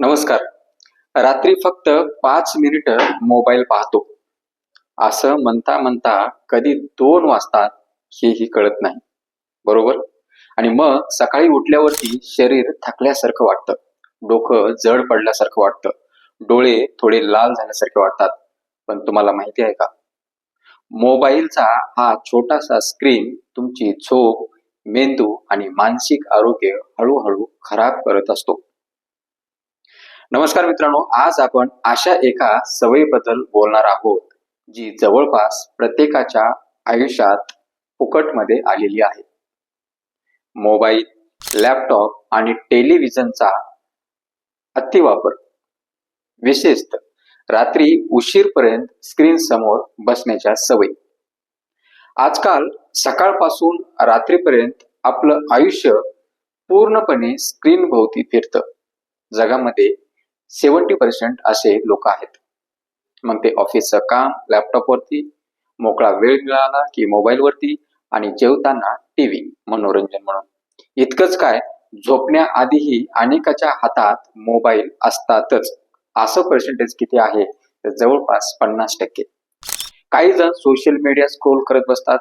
नमस्कार. रात्री फक्त 5 मिनिटं मोबाईल पाहतो असं म्हणता म्हणता कधी 2 वाजतात हेही कळत नाही, बरोबर? आणि मग सकाळी उठल्यावरती शरीर थकल्यासारखं वाटतं, डोकं जड पडल्यासारखं वाटतं, डोळे थोडे लाल झाल्यासारखे वाटतात. पण तुम्हाला माहिती आहे का, मोबाईलचा हा छोटासा स्क्रीन तुमची झोप, मेंदू आणि मानसिक आरोग्य हळूहळू खराब करत असतो. नमस्कार मित्रांनो, आज आपण अशा एका सवयीबद्दल बोलणार आहोत जी जवळपास प्रत्येकाच्या आयुष्यात फुकटमध्ये आलेली आहे. मोबाईल, लॅपटॉप आणि टेलिव्हिजनचा अतिवापर, विशेषतः रात्री उशीरपर्यंत स्क्रीन समोर बसण्याच्या सवयी. आजकाल सकाळपासून रात्रीपर्यंत आपलं आयुष्य पूर्णपणे स्क्रीन भोवती फिरतं. जगामध्ये 70% असे लोक आहेत. मग ते ऑफिसचं काम लॅपटॉपवरती, मोकळा वेळ मिळाला की मोबाईलवरती, आणि जेवताना टीव्ही, मनोरंजन म्हणून. इतकंच काय, झोपण्याआधीही अनेकाच्या हातात मोबाईल असतातच. असं पर्सेंटेज किती आहे तर जवळपास 50%. काही जण सोशल मीडिया स्क्रोल करत बसतात,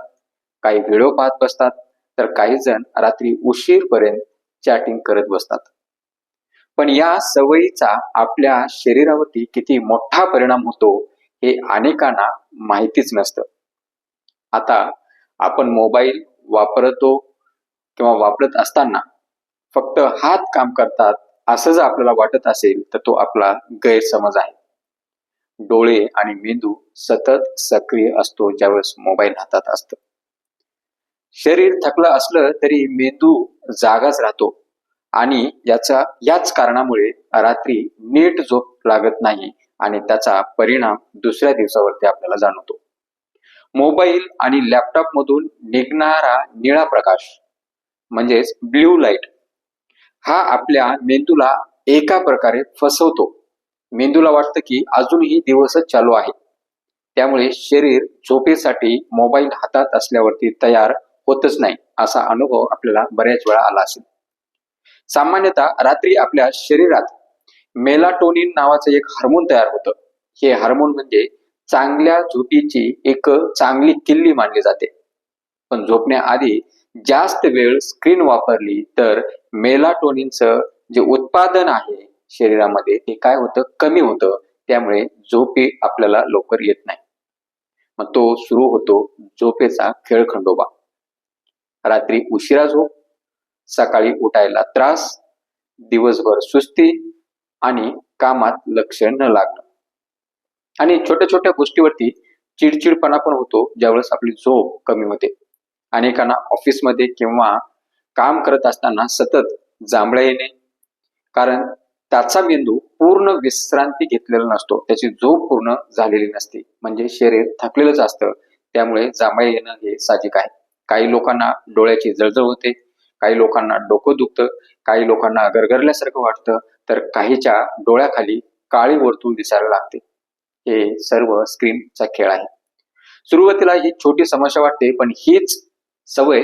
काही व्हिडिओ पाहत बसतात, तर काही जण रात्री उशीरपर्यंत चॅटिंग करत बसतात. पण या सवयीचा आपल्या शरीरावरती किती मोठा परिणाम होतो हे अनेकांना माहितीच नसतं. आता आपण मोबाईल वापरतो किंवा वापरत असताना फक्त हात काम करतात असं जर आपल्याला वाटत असेल तर तो आपला गैरसमज आहे. डोळे आणि मेंदू सतत सक्रिय असतो ज्यावेळेस मोबाईल हातात असतं. शरीर थकलं असलं तरी मेंदू जागाच राहतो, आणि याच कारणामुळे रात्री नीट झोप लागत नाही आणि त्याचा परिणाम दुसऱ्या दिवसावरती आपल्याला जाणवतो. मोबाईल आणि लॅपटॉप मधून निघणारा निळा प्रकाश म्हणजेच ब्ल्यू लाईट हा आपल्या मेंदूला एका प्रकारे फसवतो. मेंदूला वाटतं की अजूनही दिवसच चालू आहे, त्यामुळे शरीर झोपेसाठी मोबाईल हातात असल्यावरती तयार होतच नाही. असा अनुभव आपल्याला बऱ्याच वेळा आला असेल. सामान्यतः रात्री आपल्या शरीरात मेलाटोनिन नावाचं एक हार्मोन तयार होतं. हे हार्मोन म्हणजे चांगल्या झोपीची एक चांगली किल्ली मानली जाते. पण झोपण्याआधी जास्त वेळ स्क्रीन वापरली तर मेलाटोनिनचं जे उत्पादन आहे शरीरामध्ये ते काय होतं, कमी होतं. त्यामुळे झोपी आपल्याला लवकर येत नाही. मग तो सुरू होतो झोपेचा खेळखंडोबा. रात्री उशिरा झोप, सकाळी उठायला त्रास, दिवसभर सुस्ती आणि कामात लक्ष न लागणं, आणि छोट्या छोट्या गोष्टीवरती चिडचिडपणा पण होतो ज्यावेळेस आपली झोप कमी होते. अनेकांना ऑफिसमध्ये किंवा काम करत असताना सतत जांभळ्या येणे, कारण त्याचा मेंदू पूर्ण विश्रांती घेतलेला नसतो, त्याची झोप पूर्ण झालेली नसते, म्हणजे शरीर थकलेलंच असतं. त्यामुळे जांभळ्या येणं हे साहजिक आहे. काही लोकांना डोळ्याची जळजळ होते, काही लोकांना डोकं दुखतं, काही लोकांना गरगरल्यासारखं वाटतं, तर काहीच्या डोळ्याखाली काळी वर्तुळ दिसायला लागते. हे सर्व स्क्रीनचा खेळ आहे. सुरुवातीला ही छोटी समस्या वाटते, पण हीच सवय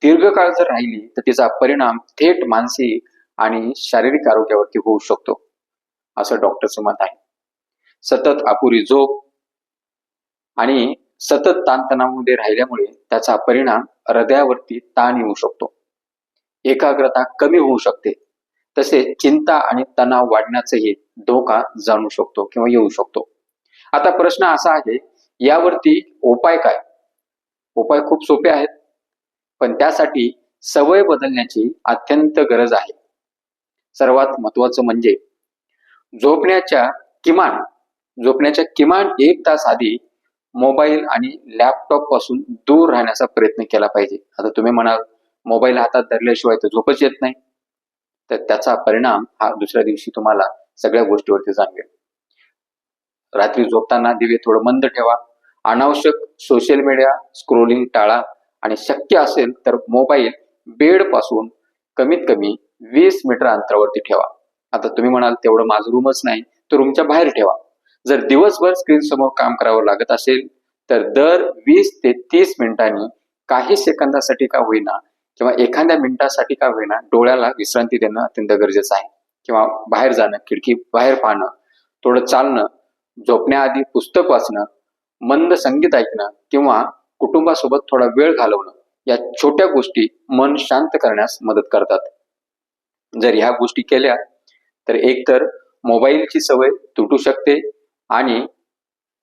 दीर्घकाळ जर राहिली तर तिचा परिणाम थेट मानसिक आणि शारीरिक आरोग्यावरती होऊ शकतो, असं डॉक्टरचं मत आहे. सतत अपुरी झोप आणि सतत ताणतणावामध्ये राहिल्यामुळे त्याचा परिणाम हृदयावरती ताण येऊ शकतो, एकाग्रता कमी होऊ शकते, तसेच चिंता आणि तणाव वाढण्याचाही धोका जाणू शकतो किंवा येऊ शकतो. आता प्रश्न असा आहे, यावरती उपाय काय? उपाय खूप सोपे आहेत, पण त्यासाठी सवय बदलण्याची अत्यंत गरज आहे. सर्वात महत्वाचं म्हणजे झोपण्याच्या किमान 1 तास आधी मोबाईल आणि लॅपटॉप पासून दूर राहण्याचा प्रयत्न केला पाहिजे. आता तुम्ही म्हणाल, मोबाईल हातात धरल्याशिवाय तर झोपच येत नाही, तर त्याचा परिणाम हा दुसऱ्या दिवशी तुम्हाला सगळ्या गोष्टीवरती जाणवेल. रात्री झोपताना दिवे थोडं मंद ठेवा, अनावश्यक सोशल मीडिया स्क्रोलिंग टाळा, आणि शक्य असेल तर मोबाईल बेड पासून कमीत कमी 20 मीटर अंतरावरती ठेवा. आता तुम्ही म्हणाल, तेवढं माझं रूमच नाही, तर रूमच्या बाहेर ठेवा. जर दिवसभर स्क्रीन समोर काम करावं लागत असेल तर दर 20 ते 30 मिनिटांनी काही सेकंदासाठी का होईना किंवा एखाद्या मिनिटासाठी का होईना डोळ्याला विश्रांती देणं अत्यंत गरजेचं आहे. किंवा बाहेर जाणं, खिडकी बाहेर पाहणं, थोडं चालणं, झोपण्याआधी पुस्तक वाचणं, मंद संगीत ऐकणं किंवा कुटुंबासोबत थोडा वेळ घालवणं, या छोट्या गोष्टी मन शांत करण्यास मदत करतात. जर ह्या गोष्टी केल्या तर एकतर मोबाईलची सवय तुटू शकते आणि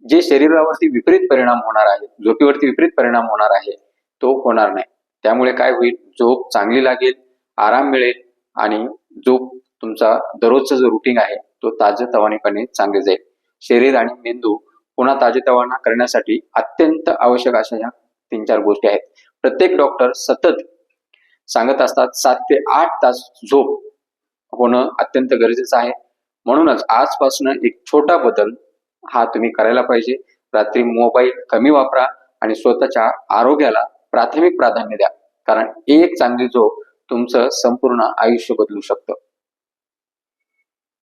जे शरीरावरती विपरीत परिणाम होणार आहे, झोपेवरती विपरीत परिणाम होणार आहे, तो होणार नाही. त्यामुळे काय होईल, झोप चांगली लागेल, आराम मिळेल आणि झोप तुमचा दररोजचा जो रुटीन आहे तो ताजेतवानेपणे चांगले जाईल. शरीर आणि मेंदू पुन्हा ताजेतवाना करण्यासाठी अत्यंत आवश्यक अशा ह्या 3-4 गोष्टी आहेत. प्रत्येक डॉक्टर सतत सांगत असतात 7 ते 8 तास झोप होणं अत्यंत गरजेचं आहे. म्हणूनच आजपासून एक छोटा बदल हा तुम्ही करायला पाहिजे. रात्री मोबाईल कमी वापरा आणि स्वतःच्या आरोग्याला प्राथमिक प्राधान्य द्या, कारण एक चांगली झोप तुमचं संपूर्ण आयुष्य बदलू शकतं.